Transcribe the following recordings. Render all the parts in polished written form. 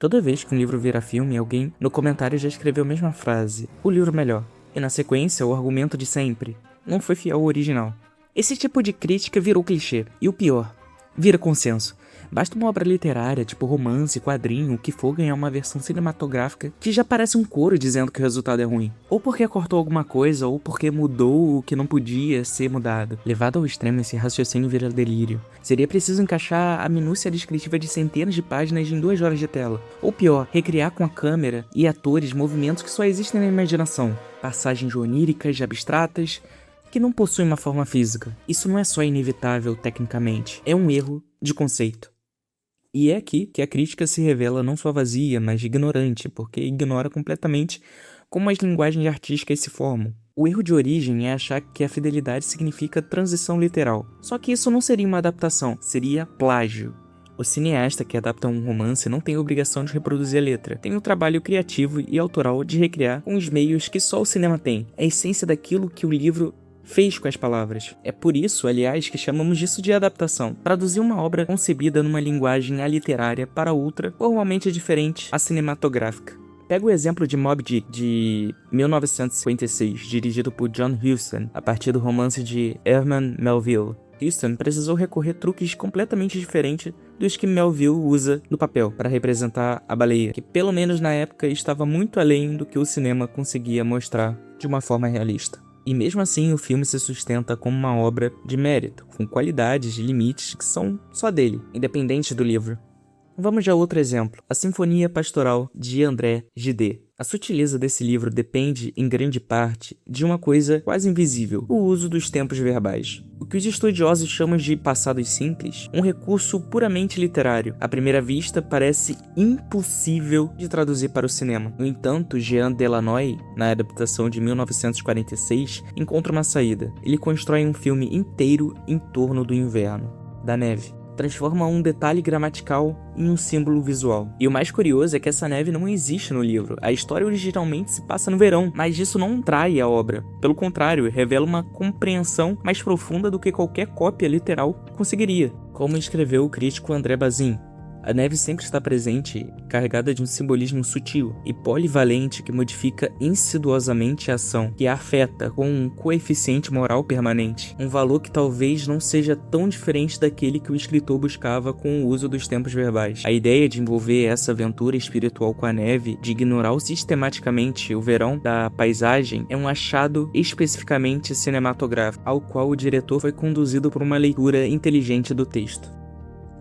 Toda vez que um livro vira filme, alguém no comentário já escreveu a mesma frase: o livro melhor. E na sequência, o argumento de sempre: não foi fiel ao original. Esse tipo de crítica virou clichê. E o pior, vira consenso. Basta uma obra literária, tipo romance, quadrinho, o que for, ganhar uma versão cinematográfica que já parece um coro dizendo que o resultado é ruim. Ou porque cortou alguma coisa, ou porque mudou o que não podia ser mudado. Levado ao extremo, esse raciocínio vira delírio. Seria preciso encaixar a minúcia descritiva de centenas de páginas em 2 horas de tela. Ou pior, recriar com a câmera e atores movimentos que só existem na imaginação. Passagens oníricas, abstratas, que não possuem uma forma física. Isso não é só inevitável tecnicamente, é um erro de conceito. E é aqui que a crítica se revela não só vazia, mas ignorante, porque ignora completamente como as linguagens artísticas se formam. O erro de origem é achar que a fidelidade significa transição literal. Só que isso não seria uma adaptação, seria plágio. O cineasta que adapta um romance não tem a obrigação de reproduzir a letra. Tem o trabalho criativo e autoral de recriar com os meios que só o cinema tem. A essência daquilo que o livro fez com as palavras. É por isso, aliás, que chamamos disso de adaptação. Traduzir uma obra concebida numa linguagem aliterária para outra, formalmente diferente, a cinematográfica. Pega o exemplo de Moby Dick, de 1956, dirigido por John Huston, a partir do romance de Herman Melville. Huston precisou recorrer a truques completamente diferentes dos que Melville usa no papel para representar a baleia, que pelo menos na época estava muito além do que o cinema conseguia mostrar de uma forma realista. E mesmo assim, o filme se sustenta como uma obra de mérito, com qualidades e limites que são só dele, independente do livro. Vamos a outro exemplo, a Sinfonia Pastoral de André Gide. A sutileza desse livro depende, em grande parte, de uma coisa quase invisível, o uso dos tempos verbais. O que os estudiosos chamam de passados simples, um recurso puramente literário. À primeira vista, parece impossível de traduzir para o cinema. No entanto, Jean Delanoy, na adaptação de 1946, encontra uma saída. Ele constrói um filme inteiro em torno do inverno, da neve. Transforma um detalhe gramatical em um símbolo visual. E o mais curioso é que essa neve não existe no livro. A história originalmente se passa no verão, mas isso não trai a obra. Pelo contrário, revela uma compreensão mais profunda do que qualquer cópia literal conseguiria. Como escreveu o crítico André Bazin, a neve sempre está presente, carregada de um simbolismo sutil e polivalente que modifica insidiosamente a ação, que a afeta com um coeficiente moral permanente, um valor que talvez não seja tão diferente daquele que o escritor buscava com o uso dos tempos verbais. A ideia de envolver essa aventura espiritual com a neve, de ignorar sistematicamente o verão da paisagem, é um achado especificamente cinematográfico, ao qual o diretor foi conduzido por uma leitura inteligente do texto.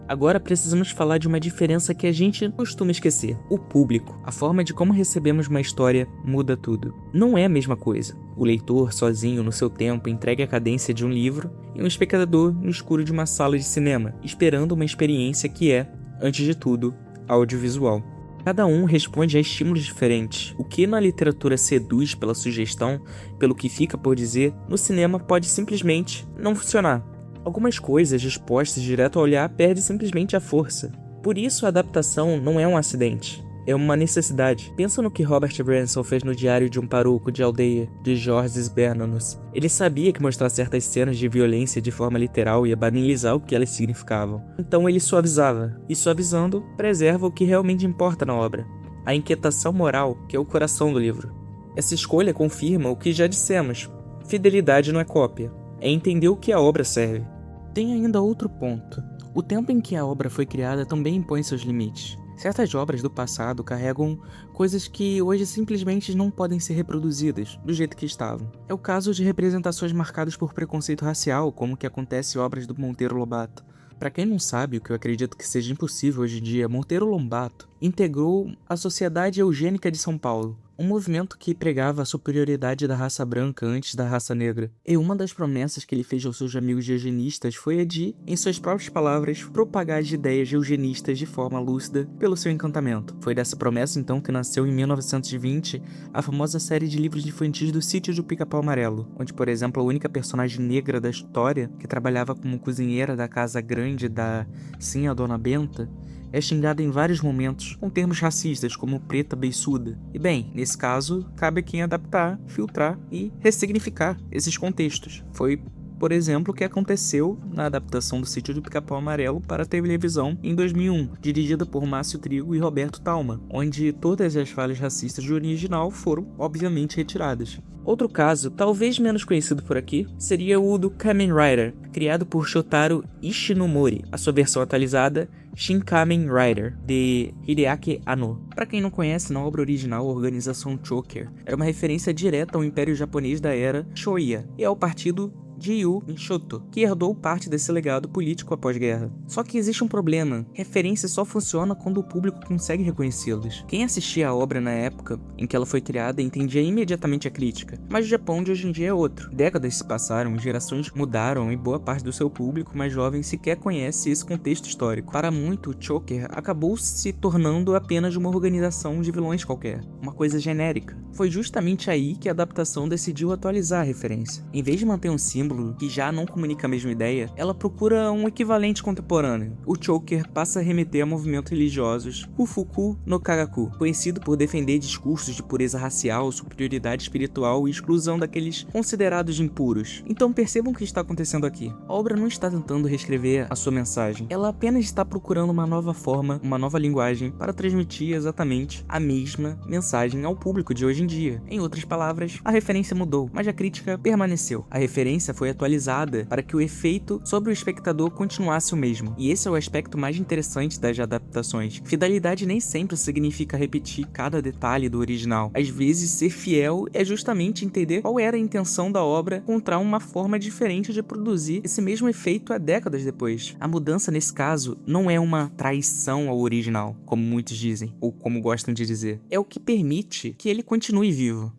Agora precisamos falar de uma diferença que a gente costuma esquecer: o público. A forma de como recebemos uma história muda tudo. Não é a mesma coisa. O leitor, sozinho, no seu tempo, entregue a cadência de um livro, e um espectador no escuro de uma sala de cinema, esperando uma experiência que é, antes de tudo, audiovisual. Cada um responde a estímulos diferentes. O que na literatura seduz pela sugestão, pelo que fica por dizer, no cinema pode simplesmente não funcionar. Algumas coisas expostas direto ao olhar perdem simplesmente a força. Por isso a adaptação não é um acidente, é uma necessidade. Pensa no que Robert Branson fez no Diário de um Parroco de Aldeia, de Georges Bernanos. Ele sabia que mostrar certas cenas de violência de forma literal ia banalizar o que elas significavam. Então ele suavizava, e suavizando, preserva o que realmente importa na obra: a inquietação moral, que é o coração do livro. Essa escolha confirma o que já dissemos: fidelidade não é cópia, é entender o que a obra serve. Tem ainda outro ponto. O tempo em que a obra foi criada também impõe seus limites. Certas obras do passado carregam coisas que hoje simplesmente não podem ser reproduzidas do jeito que estavam. É o caso de representações marcadas por preconceito racial, como o que acontece em obras do Monteiro Lobato. Para quem não sabe, o que eu acredito que seja impossível hoje em dia, Monteiro Lobato integrou a Sociedade Eugênica de São Paulo, um movimento que pregava a superioridade da raça branca antes da raça negra. E uma das promessas que ele fez aos seus amigos eugenistas foi a de, em suas próprias palavras, propagar as ideias eugenistas de forma lúcida pelo seu encantamento. Foi dessa promessa então que nasceu em 1920 a famosa série de livros infantis do Sítio do Pica-Pau Amarelo, onde, por exemplo, a única personagem negra da história, que trabalhava como cozinheira da casa grande da sim a Dona Benta, é xingada em vários momentos com termos racistas como preta beiçuda. E bem, nesse caso, cabe a quem adaptar, filtrar e ressignificar esses contextos. Foi por exemplo, o que aconteceu na adaptação do Sítio do Pica-Pau Amarelo para a televisão em 2001, dirigida por Márcio Trigo e Roberto Talma, onde todas as falhas racistas do original foram, obviamente, retiradas. Outro caso, talvez menos conhecido por aqui, seria o do Kamen Rider, criado por Shotaro Ishinomori, a sua versão atualizada, Shin Kamen Rider, de Hideaki Anno. Para quem não conhece, na obra original, a organização Choker era uma referência direta ao Império Japonês da era Shoya e ao partido Jiyu Shoto, que herdou parte desse legado político após guerra. Só que existe um problema: referência só funciona quando o público consegue reconhecê-los. Quem assistia a obra na época em que ela foi criada entendia imediatamente a crítica, mas o Japão de hoje em dia é outro. Décadas se passaram, gerações mudaram e boa parte do seu público mais jovem sequer conhece esse contexto histórico. Para muito, o Choker acabou se tornando apenas uma organização de vilões qualquer, uma coisa genérica. Foi justamente aí que a adaptação decidiu atualizar a referência. Em vez de manter um símbolo que já não comunica a mesma ideia, ela procura um equivalente contemporâneo. O Choker passa a remeter a movimentos religiosos Hufuku no Kagaku, conhecido por defender discursos de pureza racial, superioridade espiritual e exclusão daqueles considerados impuros. Então percebam o que está acontecendo aqui. A obra não está tentando reescrever a sua mensagem, ela apenas está procurando uma nova forma, uma nova linguagem para transmitir exatamente a mesma mensagem ao público de hoje em dia. Em outras palavras, a referência mudou, mas a crítica permaneceu. A referência foi atualizada para que o efeito sobre o espectador continuasse o mesmo. E esse é o aspecto mais interessante das adaptações. Fidelidade nem sempre significa repetir cada detalhe do original. Às vezes, ser fiel é justamente entender qual era a intenção da obra, encontrar uma forma diferente de produzir esse mesmo efeito há décadas depois. A mudança, nesse caso, não é uma traição ao original, como muitos dizem, ou como gostam de dizer. É o que permite que ele continue vivo.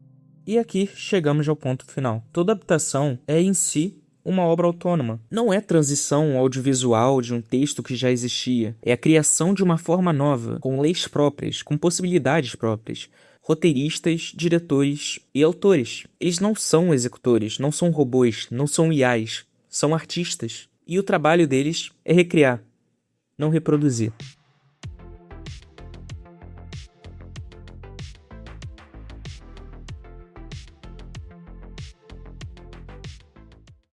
E aqui chegamos ao ponto final. Toda adaptação é em si uma obra autônoma. Não é transição audiovisual de um texto que já existia. É a criação de uma forma nova, com leis próprias, com possibilidades próprias. Roteiristas, diretores e autores. Eles não são executores, não são robôs, não são IAs. São artistas. E o trabalho deles é recriar, não reproduzir.